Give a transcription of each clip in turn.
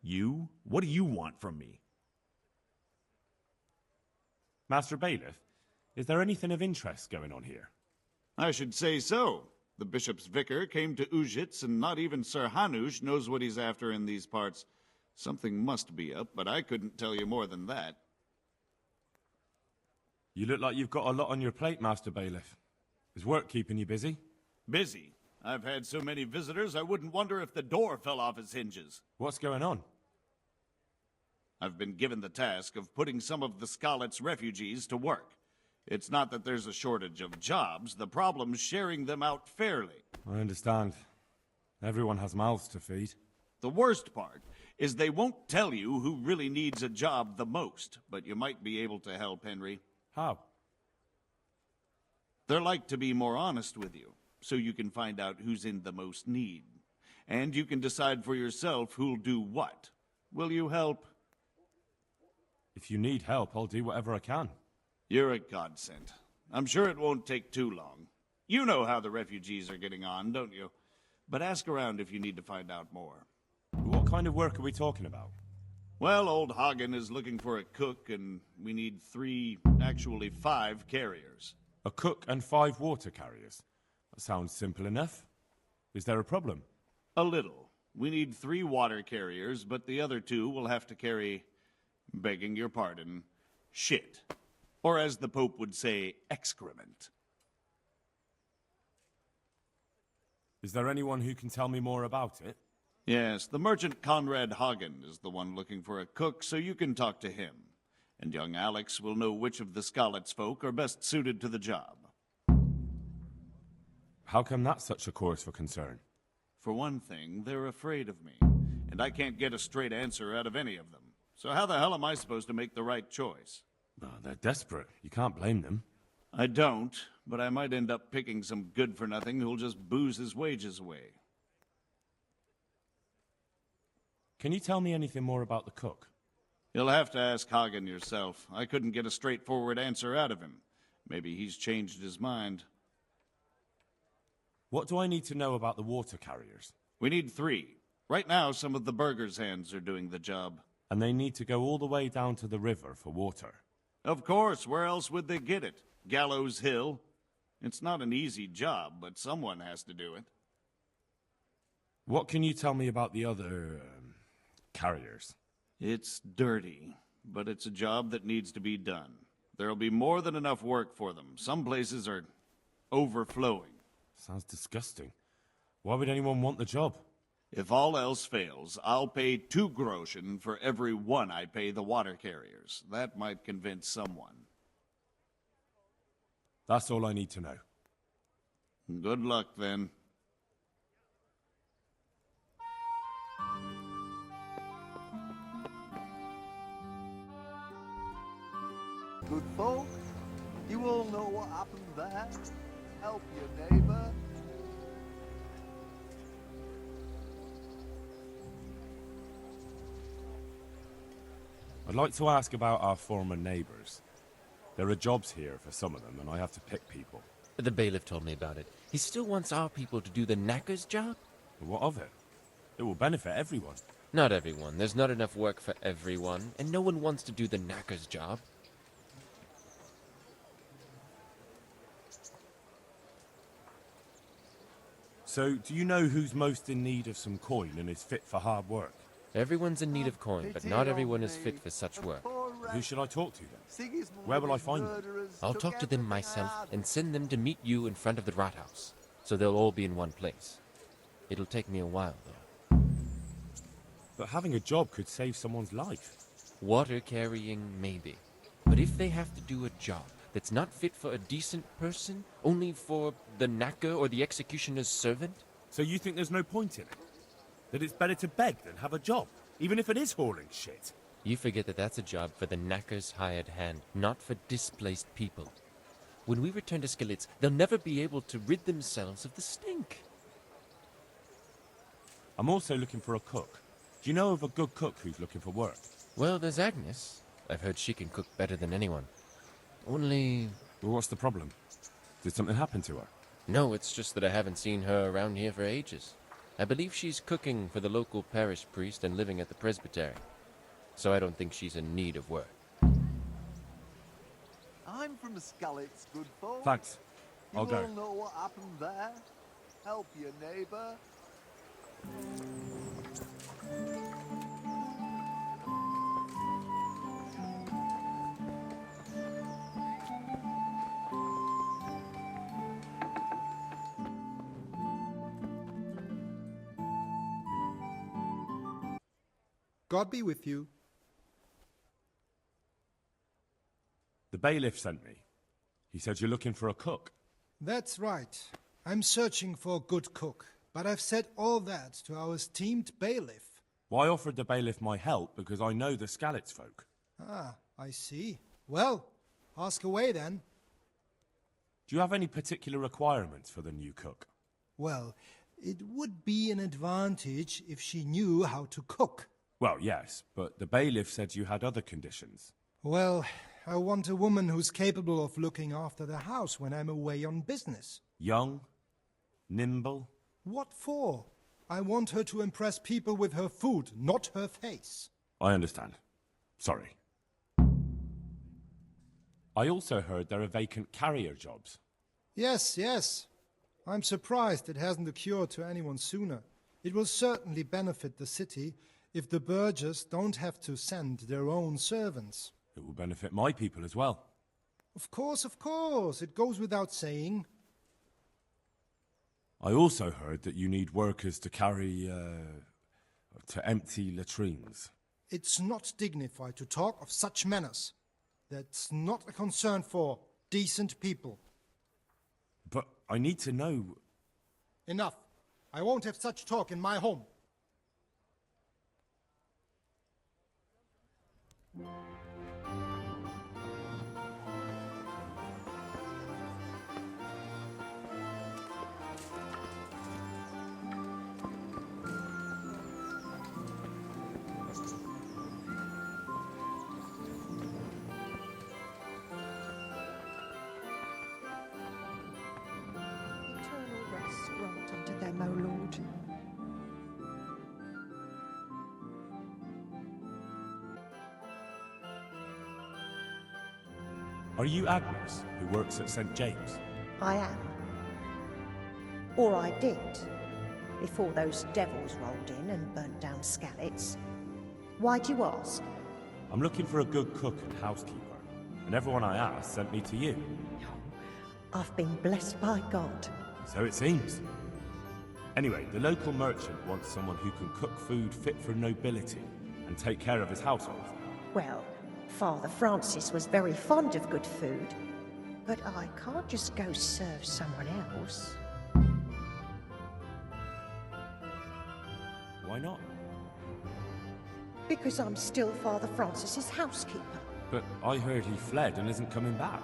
You? What do you want from me? Master Bailiff, is there anything of interest going on here? I should say so. The bishop's vicar came to Ujits, and not even Sir Hanush knows what he's after in these parts. Something must be up, but I couldn't tell you more than that. You look like you've got a lot on your plate, Master Bailiff. Is work keeping you busy? Busy? I've had so many visitors, I wouldn't wonder if the door fell off its hinges. What's going on? I've been given the task of putting some of the skalitz refugees to work. It's not that there's a shortage of jobs, the problem's sharing them out fairly. I understand. Everyone has mouths to feed. The worst part is they won't tell you who really needs a job the most, but you might be able to help, Henry. How? They're like to be more honest with you, so you can find out who's in the most need. And you can decide for yourself who'll do what. Will you help? If you need help, I'll do whatever I can. You're a godsend. I'm sure it won't take too long. You know how the refugees are getting on, don't you? But ask around if you need to find out more. What kind of work are we talking about? Well, old Hagen is looking for a cook, and we need 5 carriers. A cook and 5 water carriers. That sounds simple enough. Is there a problem? A little. We need 3 water carriers, but the other 2 will have to carry, begging your pardon, shit. Or as the Pope would say, excrement. Is there anyone who can tell me more about it? Yes, the merchant Conrad Hagen is the one looking for a cook, so you can talk to him. And young Alex will know which of the skalitz folk are best suited to the job. How come that's such a cause for concern? For one thing, they're afraid of me, and I can't get a straight answer out of any of them. So how the hell am I supposed to make the right choice? Oh, they're desperate. You can't blame them. I don't, but I might end up picking some good-for-nothing who'll just booze his wages away. Can you tell me anything more about the cook? You'll have to ask Hagen yourself. I couldn't get a straightforward answer out of him. Maybe he's changed his mind. What do I need to know about the water carriers? We need 3. Right now, some of the Beggars' hands are doing the job. And they need to go all the way down to the river for water. Of course, where else would they get it? Gallows Hill? It's not an easy job, but someone has to do it. What can you tell me about the other carriers? It's dirty, but it's a job that needs to be done. There'll be more than enough work for them. Some places are overflowing. Sounds disgusting. Why would anyone want the job? If all else fails, I'll pay 2 groschen for every 1 I pay the water carriers. That might convince someone. That's all I need to know. Good luck, then. Good folk, you all know what happened there. Help your neighbor. I'd like to ask about our former neighbors. There are jobs here for some of them, and I have to pick people. The bailiff told me about it. He still wants our people to do the knacker's job? But what of it? It will benefit everyone. Not everyone. There's not enough work for everyone, and no one wants to do the knacker's job. So, do you know who's most in need of some coin and is fit for hard work? Everyone's in need of coin, but not everyone is fit for such work. Who should I talk to then? Where will I find them? I'll talk to them myself and send them to meet you in front of the rathaus, so they'll all be in one place. It'll take me a while, though. But having a job could save someone's life. Water carrying, maybe. But if they have to do a job that's not fit for a decent person, only for the knacker or the executioner's servant? So you think there's no point in it? That it's better to beg than have a job, even if it is hauling shit? You forget that that's a job for the knacker's hired hand, not for displaced people. When we return to skalitz, they'll never be able to rid themselves of the stink. I'm also looking for a cook. Do you know of a good cook who's looking for work? Well, there's Agnes. I've heard she can cook better than anyone. Only... Well, what's the problem? Did something happen to her? No, it's just that I haven't seen her around here for ages. I believe she's cooking for the local parish priest and living at the presbytery. So I don't think she's in need of work. I'm from Skalitz, good folk. Thanks. I'll You go. all know what happened there. Help your neighbor. God be with you. The bailiff sent me. He said you're looking for a cook. That's right. I'm searching for a good cook, but I've said all that to our esteemed bailiff. Well, I offered the bailiff my help because I know the skalitz folk. Ah, I see. Well, ask away then. Do you have any particular requirements for the new cook? Well, it would be an advantage if she knew how to cook. Well, yes, but the bailiff said you had other conditions. Well, I want a woman who's capable of looking after the house when I'm away on business. Young? Nimble? What for? I want her to impress people with her food, not her face. I understand. Sorry. I also heard there are vacant carrier jobs. Yes, yes. I'm surprised it hasn't occurred to anyone sooner. It will certainly benefit the city if the burghers don't have to send their own servants. It will benefit my people as well. Of course, it goes without saying. I also heard that you need workers to carry, to empty latrines. It's not dignified to talk of such manners. That's not a concern for decent people. But I need to know... Enough. I won't have such talk in my home. Eternal rest grant unto them, O Lord. Are you Agnes, who works at St. James? I am. Or I did, before those devils rolled in and burnt down Skalitz. Why do you ask? I'm looking for a good cook and housekeeper, and everyone I asked sent me to you. I've been blessed by God. So it seems. Anyway, the local merchant wants someone who can cook food fit for nobility and take care of his household. Well, Father Francis was very fond of good food, but I can't just go serve someone else. Why not? Because I'm still Father Francis's housekeeper. But I heard he fled and isn't coming back.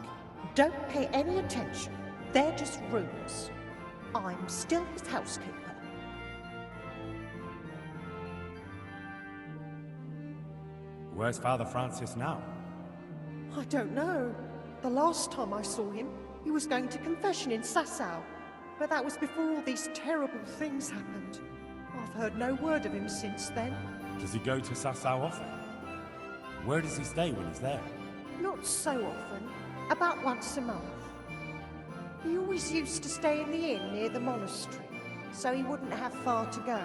Don't pay any attention. They're just rumors. I'm still his housekeeper. Where's Father Francis now? I don't know. The last time I saw him, he was going to confession in Sasau. But that was before all these terrible things happened. I've heard no word of him since then. Does he go to Sasau often? Where does he stay when he's there? Not so often. About once a month. He always used to stay in the inn near the monastery, so he wouldn't have far to go.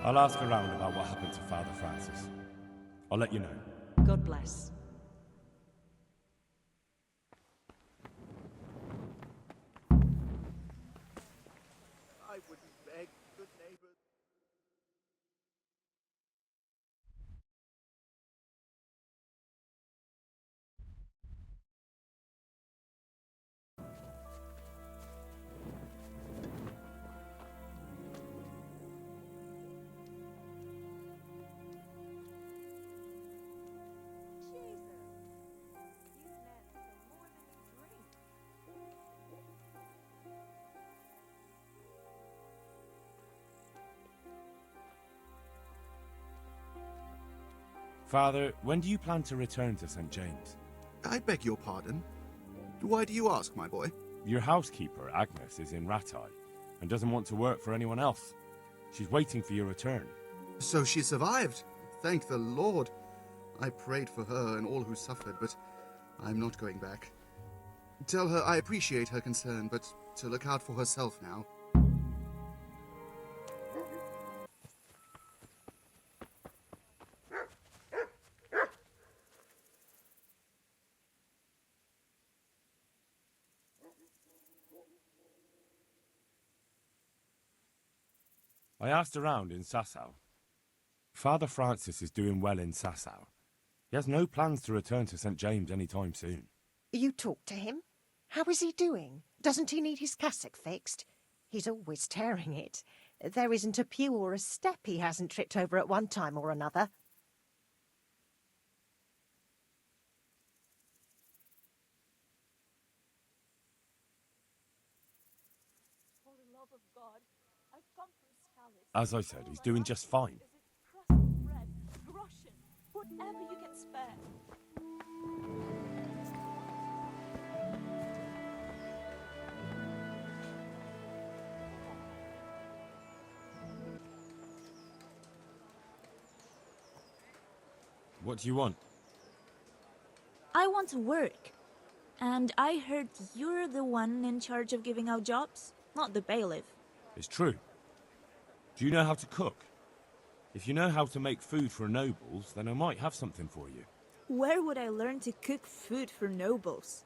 I'll ask around about what happened to Father Francis. I'll let you know. God bless. I wouldn't beg, good neighbors. Father, when do you plan to return to St. James? I beg your pardon. Why do you ask, my boy? Your housekeeper, Agnes, is in Rattay, and doesn't want to work for anyone else. She's waiting for your return. So she survived. Thank the Lord. I prayed for her and all who suffered, but I'm not going back. Tell her I appreciate her concern, but to look out for herself now. I asked around in Sasau. Father Francis is doing well in Sasau. He has no plans to return to St. James anytime soon. You talked to him? How is he doing? Doesn't he need his cassock fixed? He's always tearing it. There isn't a pew or a step he hasn't tripped over at one time or another. For the love of God, I've come from skalitz. As I said, he's doing just fine. Is it crust of bread, groschen, whatever you can spare? What do you want? I want to work. And I heard you're the one in charge of giving out jobs, not the bailiff. It's true. Do you know how to cook? If you know how to make food for nobles, then I might have something for you. Where would I learn to cook food for nobles?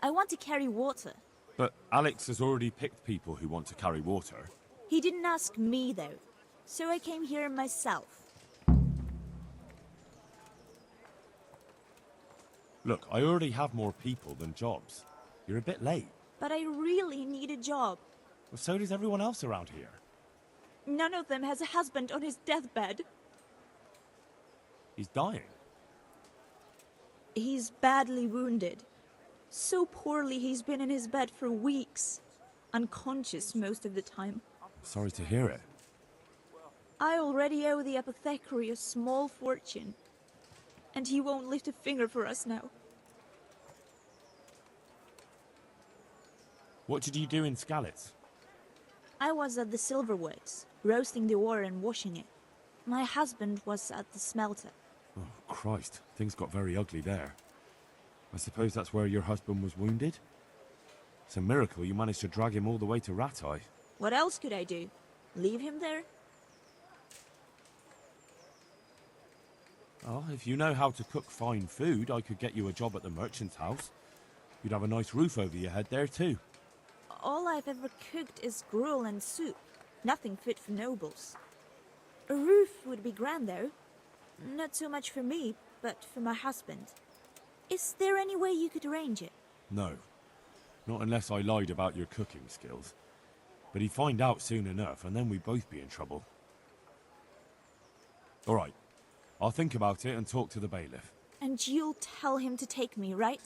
I want to carry water. But Alex has already picked people who want to carry water. He didn't ask me, though. So I came here myself. Look, I already have more people than jobs. You're a bit late. But I really need a job. Well, so does everyone else around here. None of them has a husband on his deathbed. He's dying. He's badly wounded. So poorly he's been in his bed for weeks. Unconscious most of the time. Sorry to hear it. I already owe the apothecary a small fortune. And he won't lift a finger for us now. What did you do in Skalitz? I was at the silverworks, roasting the ore and washing it. My husband was at the smelter. Oh, Christ. Things got very ugly there. I suppose that's where your husband was wounded? It's a miracle you managed to drag him all the way to Rattay. What else could I do? Leave him there? Oh, if you know how to cook fine food, I could get you a job at the merchant's house. You'd have a nice roof over your head there, too. All I've ever cooked is gruel and soup. Nothing fit for nobles. A roof would be grand, though. Not so much for me, but for my husband. Is there any way you could arrange it? No. Not unless I lied about your cooking skills. But he'd find out soon enough, and then we'd both be in trouble. All right. I'll think about it and talk to the bailiff. And you'll tell him to take me, right?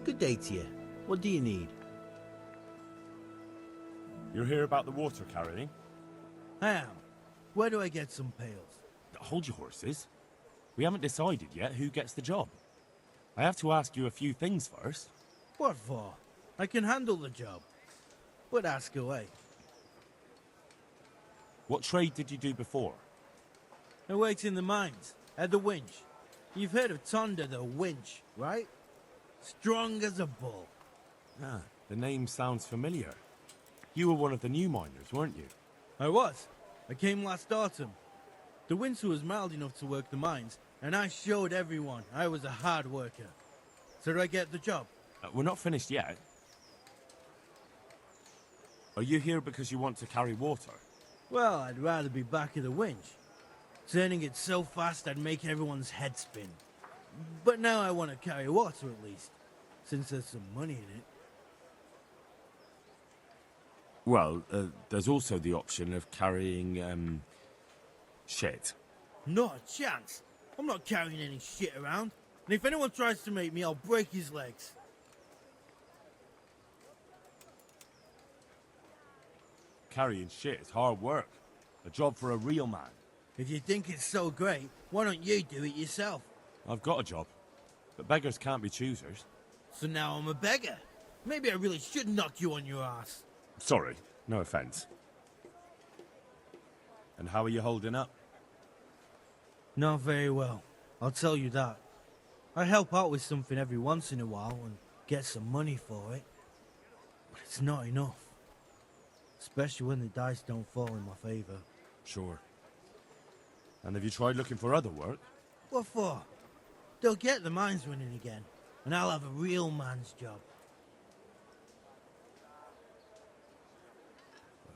Good day to you. What do you need? You're here about the water carrying? I am. Where do I get some pails? Hold your horses. We haven't decided yet who gets the job. I have to ask you a few things first. What for? I can handle the job. But ask away. What trade did you do before? I worked in the mines, at the winch. You've heard of Tonda the winch, right? Strong as a bull. Ah, the name sounds familiar. You were one of the new miners, weren't you? I was. I came last autumn. The winter was mild enough to work the mines, and I showed everyone I was a hard worker. So did I get the job? We're not finished yet. Are you here because you want to carry water? Well, I'd rather be back of the winch. Turning it so fast I'd make everyone's head spin. But now I want to carry water at least, since there's some money in it. Well, there's also the option of carrying, shit. Not a chance. I'm not carrying any shit around. And if anyone tries to make me, I'll break his legs. Carrying shit is hard work. A job for a real man. If you think it's so great, why don't you do it yourself? I've got a job. But beggars can't be choosers. So now I'm a beggar. Maybe I really should knock you on your ass. Sorry, no offense. And how are you holding up? Not very well, I'll tell you that. I help out with something every once in a while and get some money for it. But it's not enough. Especially when the dice don't fall in my favor. Sure. And have you tried looking for other work? What for? They'll get the mines running again, and I'll have a real man's job.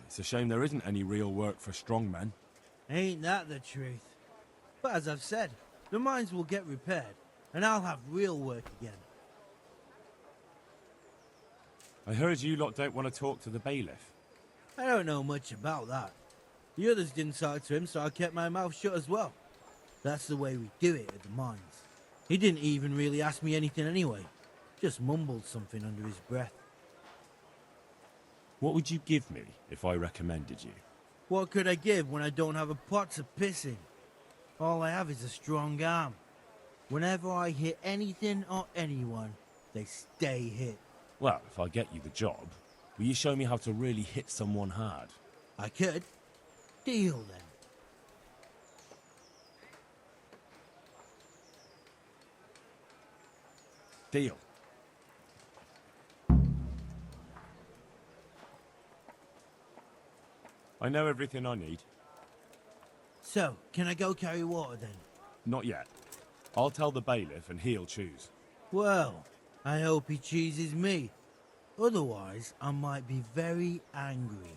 It's a shame there isn't any real work for strong men. Ain't that the truth? But as I've said, the mines will get repaired, and I'll have real work again. I heard you lot don't want to talk to the bailiff. I don't know much about that. The others didn't talk to him, so I kept my mouth shut as well. That's the way we do it at the mines. He didn't even really ask me anything anyway. Just mumbled something under his breath. What would you give me if I recommended you? What could I give when I don't have a pot to piss in? All I have is a strong arm. Whenever I hit anything or anyone, they stay hit. Well, if I get you the job, will you show me how to really hit someone hard? I could. Deal then. Deal. I know everything I need. So, can I go carry water then? Not yet. I'll tell the bailiff and he'll choose. Well, I hope he chooses me. Otherwise, I might be very angry.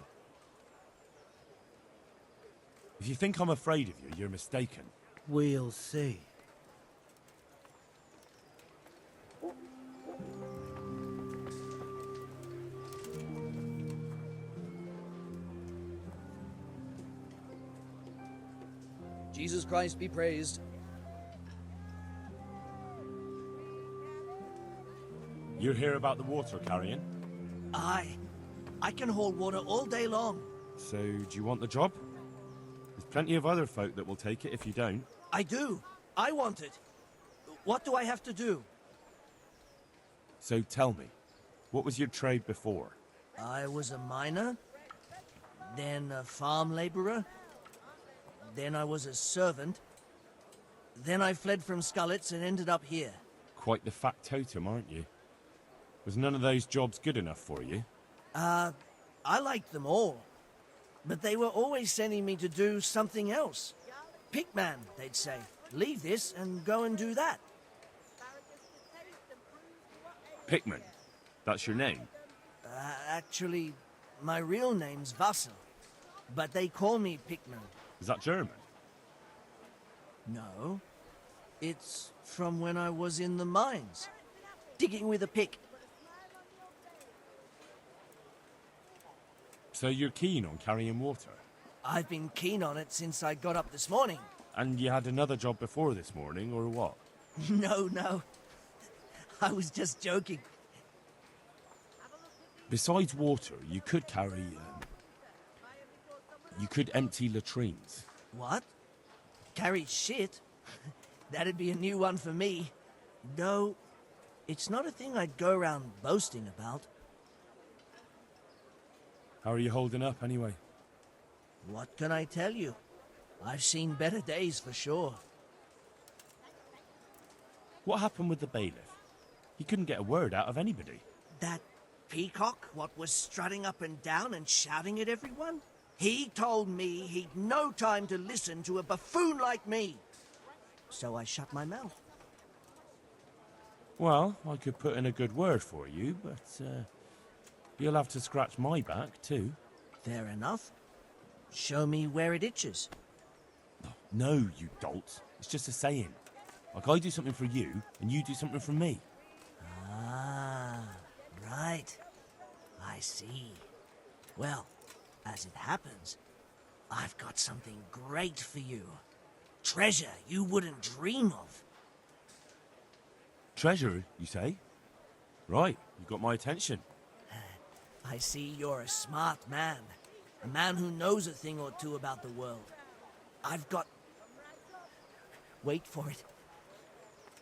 If you think I'm afraid of you, you're mistaken. We'll see. Jesus Christ be praised. You hear about the water carrying? Aye. I can haul water all day long. So, do you want the job? There's plenty of other folk that will take it if you don't. I do. I want it. What do I have to do? So tell me, what was your trade before? I was a miner, then a farm laborer, then I was a servant, then I fled from Skalitz and ended up here. Quite the factotum, aren't you? Was none of those jobs good enough for you? I liked them all, but they were always sending me to do something else. Pickman, they'd say. Leave this and go and do that. Pickman? That's your name? Actually, my real name's Vassal, but they call me Pickman. Is that German? No. It's from when I was in the mines, digging with a pick. So you're keen on carrying water? I've been keen on it since I got up this morning. And you had another job before this morning, or what? No. I was just joking. Besides water, you could carry, you could empty latrines. What? Carry shit? That'd be a new one for me. No, it's not a thing I'd go around boasting about. How are you holding up, anyway? What can I tell you? I've seen better days for sure. What happened with the bailiff? He couldn't get a word out of anybody. That peacock, what was strutting up and down and shouting at everyone? He told me he'd no time to listen to a buffoon like me. So I shut my mouth. Well, I could put in a good word for you, but you'll have to scratch my back, too. Fair enough. show me where it itches. No, you dolt. It's just a saying. Like I do something for you, and you do something for me. Ah, right. I see. Well, as it happens, I've got something great for you. Treasure you wouldn't dream of. Treasure, you say? Right, you got my attention. I see you're a smart man. A man who knows a thing or two about the world. I've got... Wait for it.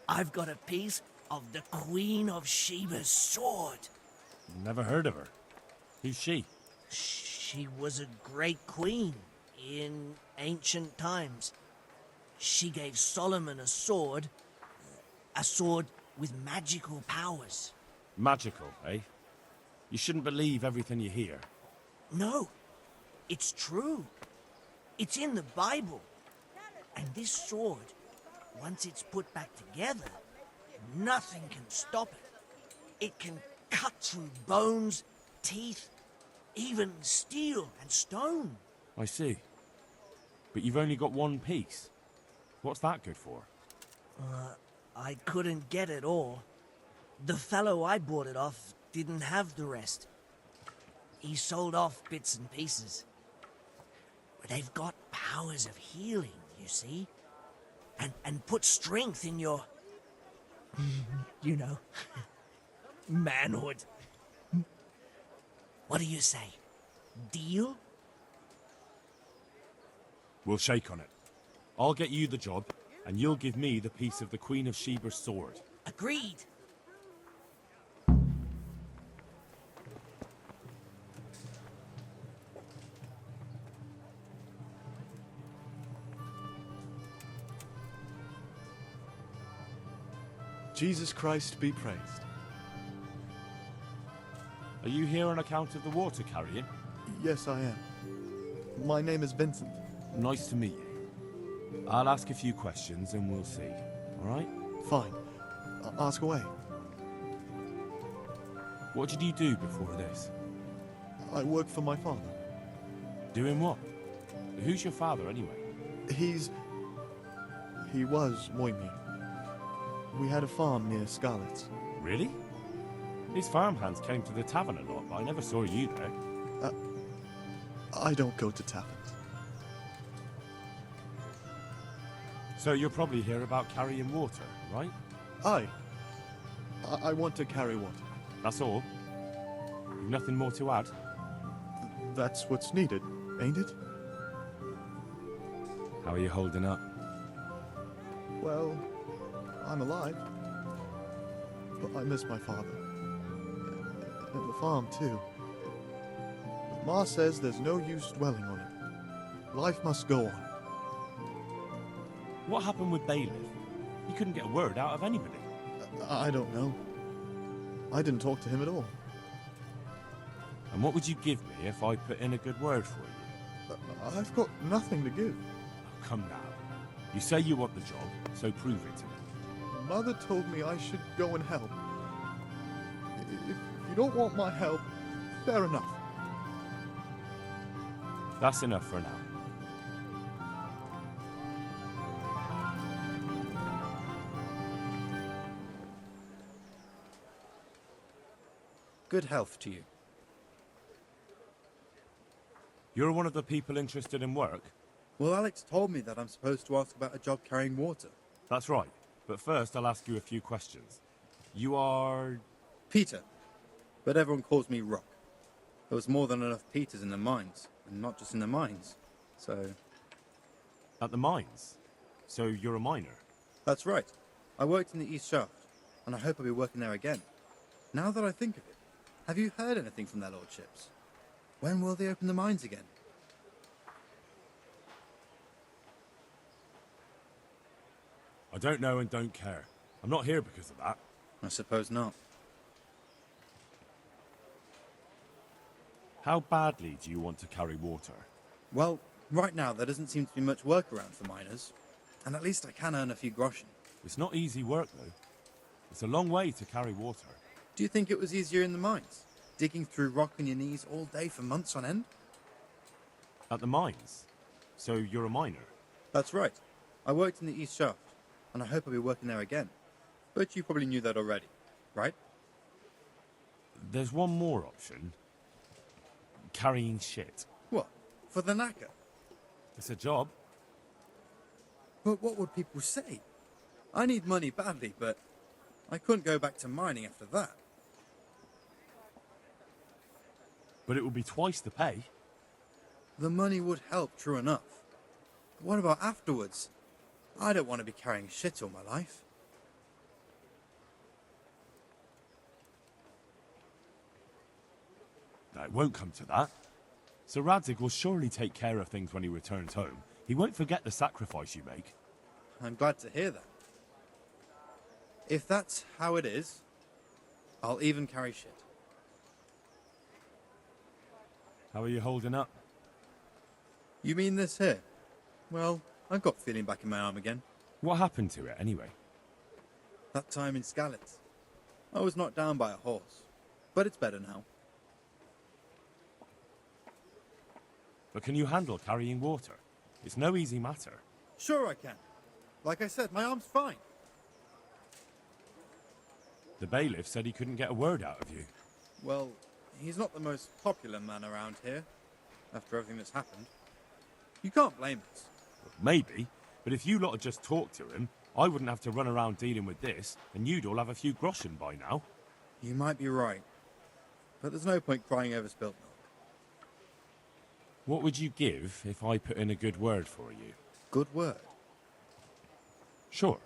I've got a piece of the Queen of Sheba's sword. Never heard of her. Who's she? She was a great queen in ancient times. She gave Solomon a sword with magical powers. Magical, eh? You shouldn't believe everything you hear. No, it's true. It's in the Bible. And this sword, once it's put back together, nothing can stop it. It can cut through bones, teeth, even steel and stone. I see. But you've only got one piece. What's that good for? I couldn't get it all. The fellow I bought it off didn't have the rest. He sold off bits and pieces. But they've got powers of healing, you see? And put strength in your... you know... manhood. What do you say? Deal? We'll shake on it. I'll get you the job, and you'll give me the piece of the Queen of Sheba's sword. Agreed. Jesus Christ be praised. Are you here on account of the water carrying? Yes, I am. My name is Vincent. Nice to meet you. I'll ask a few questions and we'll see. All right? Fine. Ask away. What did you do before this? I work for my father. Doing what? Who's your father, anyway? He was Bohemia. We had a farm near Skalitz. Really? His farmhands came to the tavern a lot, but I never saw you there. I don't go to taverns. So you're probably here about carrying water, right? I want to carry water. That's all? You've nothing more to add? That's what's needed, ain't it? How are you holding up? Well, I'm alive. But I miss my father. And the farm, too. But Ma says there's no use dwelling on it. Life must go on. What happened with Bailiff? He couldn't get a word out of anybody. I don't know. I didn't talk to him at all. And what would you give me if I put in a good word for you? I've got nothing to give. Oh, come now. You say you want the job, so prove it to me. Mother told me I should go and help. If you don't want my help, fair enough. That's enough for now. Good health to you. You're one of the people interested in work? Well, Alex told me that I'm supposed to ask about a job carrying water. That's right. But first, I'll ask you a few questions. You are... Peter. But everyone calls me Rock. There was more than enough Peters in the mines, and not just in the mines. So... At the mines? So you're a miner? That's right. I worked in the East Shaft, and I hope I'll be working there again. Now that I think of it, have you heard anything from their lordships? When will they open the mines again? I don't know and don't care. I'm not here because of that. I suppose not. How badly do you want to carry water? Well, right now there doesn't seem to be much work around for miners. And at least I can earn a few groschen. It's not easy work, though. It's a long way to carry water. Do you think it was easier in the mines? Digging through rock on your knees all day for months on end? At the mines? So you're a miner? That's right. I worked in the East Shaft, and I hope I'll be working there again. But you probably knew that already, right? There's one more option. Carrying shit. What? For the knacker? It's a job. But what would people say? I need money badly, but I couldn't go back to mining after that. But it would be twice the pay. The money would help, true enough. But what about afterwards? I don't want to be carrying shit all my life. No, it won't come to that. Sir Radzig will surely take care of things when he returns home. He won't forget the sacrifice you make. I'm glad to hear that. If that's how it is, I'll even carry shit. How are you holding up? You mean this here? Well, I've got feeling back in my arm again. What happened to it, anyway? That time in Skalitz. I was knocked down by a horse, but it's better now. But can you handle carrying water? It's no easy matter. Sure I can. Like I said, my arm's fine. The bailiff said he couldn't get a word out of you. Well, he's not the most popular man around here, after everything that's happened. You can't blame us. Maybe, but if you lot had just talked to him, I wouldn't have to run around dealing with this, and you'd all have a few groschen by now. You might be right, but there's no point crying over spilt milk. What would you give if I put in a good word for you? Good word? Sure.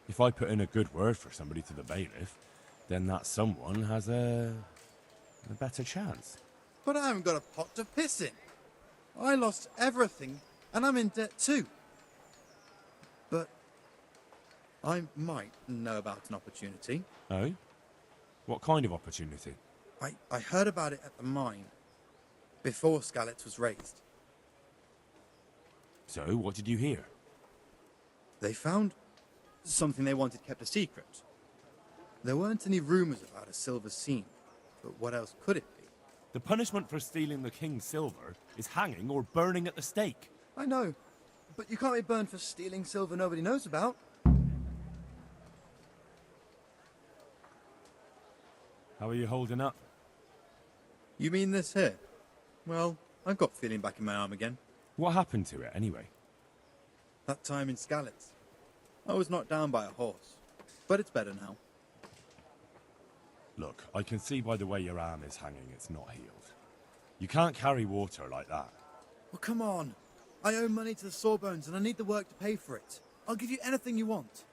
If I put in a good word for somebody to the bailiff, then that someone has a better chance. But I haven't got a pot to piss in. I lost everything, and I'm in debt too. But I might know about an opportunity. Oh? What kind of opportunity? I heard about it at the mine, before Skalitz was razed. So, what did you hear? They found something they wanted kept a secret. There weren't any rumours about a silver scene, but what else could it be? The punishment for stealing the king's silver is hanging or burning at the stake. I know, but you can't be burned for stealing silver nobody knows about. How are you holding up? You mean this here? Well, I've got feeling back in my arm again. What happened to it, anyway? That time in Skalitz. I was knocked down by a horse, but it's better now. Look, I can see by the way your arm is hanging it's not healed. You can't carry water like that. Well, come on. I owe money to the Sawbones and I need the work to pay for it. I'll give you anything you want.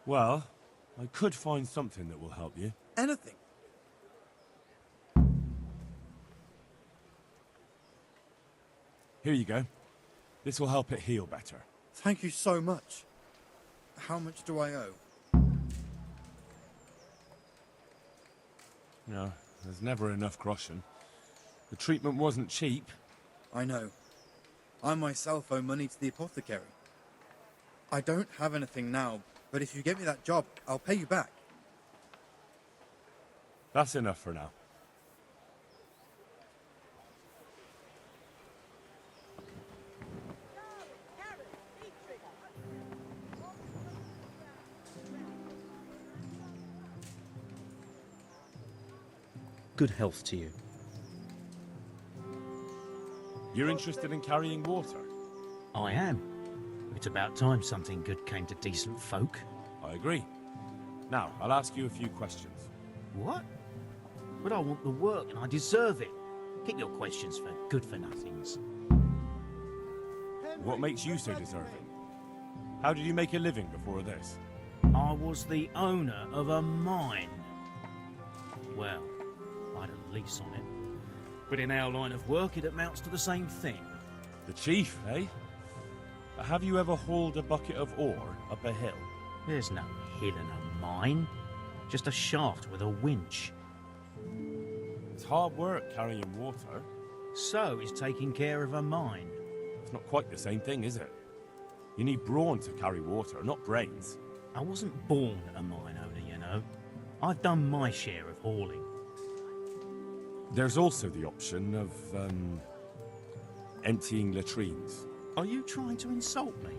Well, I could find something that will help you. Anything? Here you go. This will help it heal better. Thank you so much. How much do I owe? No, there's never enough groschen. The treatment wasn't cheap. I know. I myself owe money to the apothecary. I don't have anything now, but if you get me that job, I'll pay you back. That's enough for now. Good health to you. You're interested in carrying water? I am. It's about time something good came to decent folk. I agree. Now, I'll ask you a few questions. What? But I want the work and I deserve it. Keep your questions for good-for-nothings. What makes you so deserving? How did you make a living before this? I was the owner of a mine. Well, I had a lease on it. But in our line of work, it amounts to the same thing. The chief, eh? Have you ever hauled a bucket of ore up a hill? There's no hill in a mine. Just a shaft with a winch. It's hard work carrying water. So is taking care of a mine. It's not quite the same thing, is it? You need brawn to carry water, not brains. I wasn't born a mine owner, you know. I've done my share of hauling. There's also the option of, emptying latrines. Are you trying to insult me?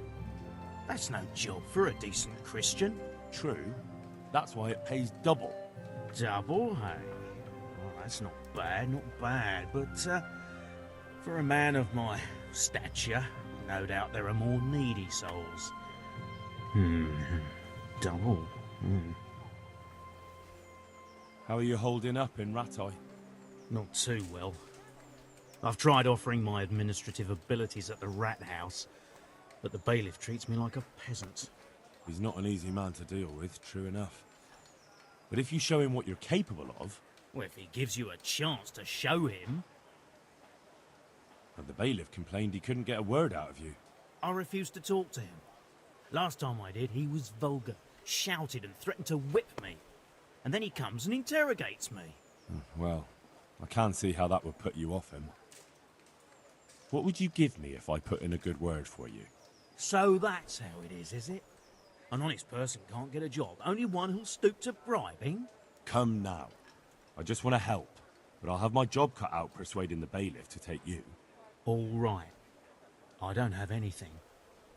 That's no job for a decent Christian. True. That's why it pays double. Double, hey? Well, that's not bad, but for a man of my stature, no doubt there are more needy souls. Double. How are you holding up in Rattay? Not too well. I've tried offering my administrative abilities at the rathaus, but the bailiff treats me like a peasant. He's not an easy man to deal with, true enough. But if you show him what you're capable of... Well, if he gives you a chance to show him... And the bailiff complained he couldn't get a word out of you. I refused to talk to him. Last time I did, he was vulgar, shouted and threatened to whip me. And then he comes and interrogates me. Well, I can't see how that would put you off him. What would you give me if I put in a good word for you? So that's how it is it? An honest person can't get a job, only one who'll stoop to bribing? Come now. I just want to help, but I'll have my job cut out persuading the bailiff to take you. All right. I don't have anything,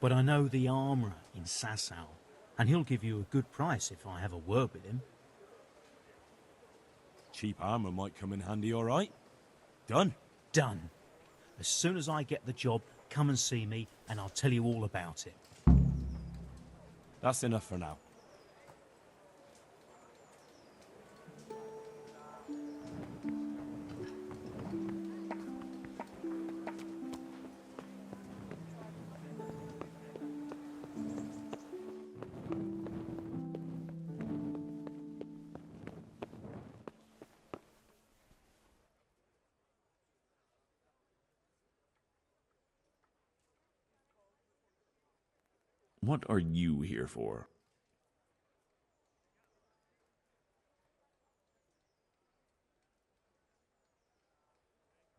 but I know the armourer in Sasau, and he'll give you a good price if I have a word with him. Cheap armour might come in handy, all right? Done? Done. As soon as I get the job, come and see me, and I'll tell you all about it. That's enough for now. What are you here for?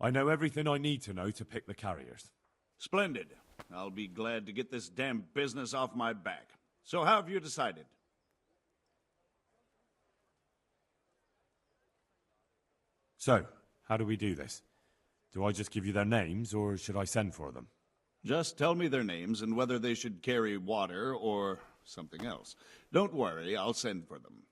I know everything I need to know to pick the carriers. Splendid. I'll be glad to get this damn business off my back. So how have you decided? So, how do we do this? Do I just give you their names, or should I send for them? Just tell me their names and whether they should carry water or something else. Don't worry, I'll send for them.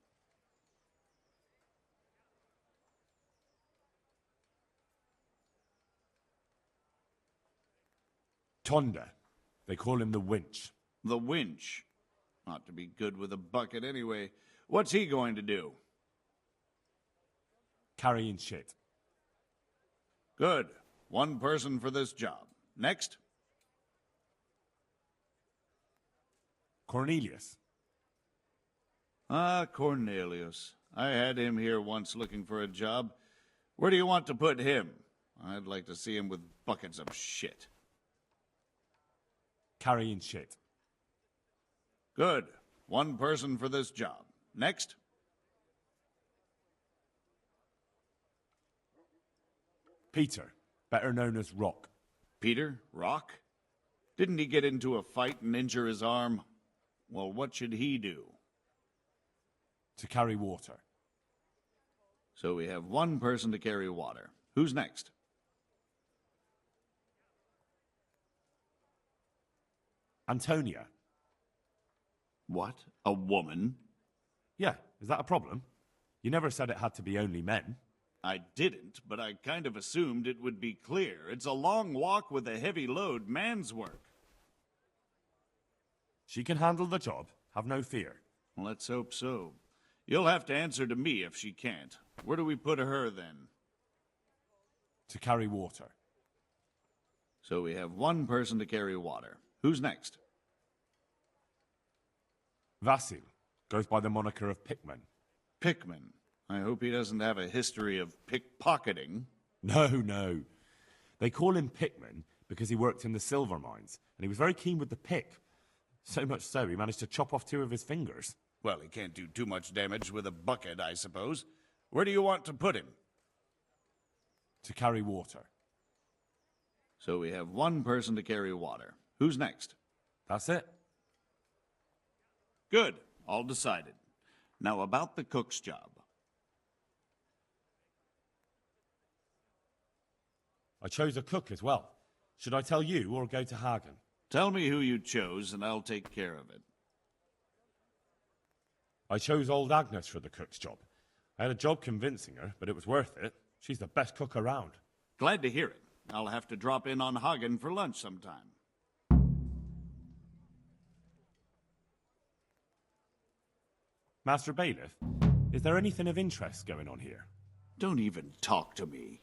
Tonda. They call him the Winch. The Winch. Ought to be good with a bucket anyway. What's he going to do? Carrying shit. Good. One person for this job. Next. Cornelius. Ah, Cornelius. I had him here once looking for a job. Where do you want to put him? I'd like to see him with buckets of shit. Carrying shit. Good. One person for this job. Next. Peter, better known as Rock. Peter? Rock? Didn't he get into a fight and injure his arm? Well, what should he do? To carry water. So we have one person to carry water. Who's next? Antonia. What? A woman? Yeah, is that a problem? You never said it had to be only men. I didn't, but I kind of assumed it would be clear. It's a long walk with a heavy load, man's work. She can handle the job, have no fear. Let's hope so. You'll have to answer to me if she can't. Where do we put her then? To carry water. So we have one person to carry water. Who's next? Vasil goes by the moniker of Pickman. Pickman. I hope he doesn't have a history of pickpocketing. No. They call him Pickman because he worked in the silver mines, and he was very keen with the pick. So much so, he managed to chop off 2 of his fingers. Well, he can't do too much damage with a bucket, I suppose. Where do you want to put him? To carry water. So we have one person to carry water. Who's next? That's it. Good. All decided. Now about the cook's job. I chose a cook as well. Should I tell you or go to Hagen? Tell me who you chose, and I'll take care of it. I chose old Agnes for the cook's job. I had a job convincing her, but it was worth it. She's the best cook around. Glad to hear it. I'll have to drop in on Hagen for lunch sometime. Master Bailiff, is there anything of interest going on here? Don't even talk to me.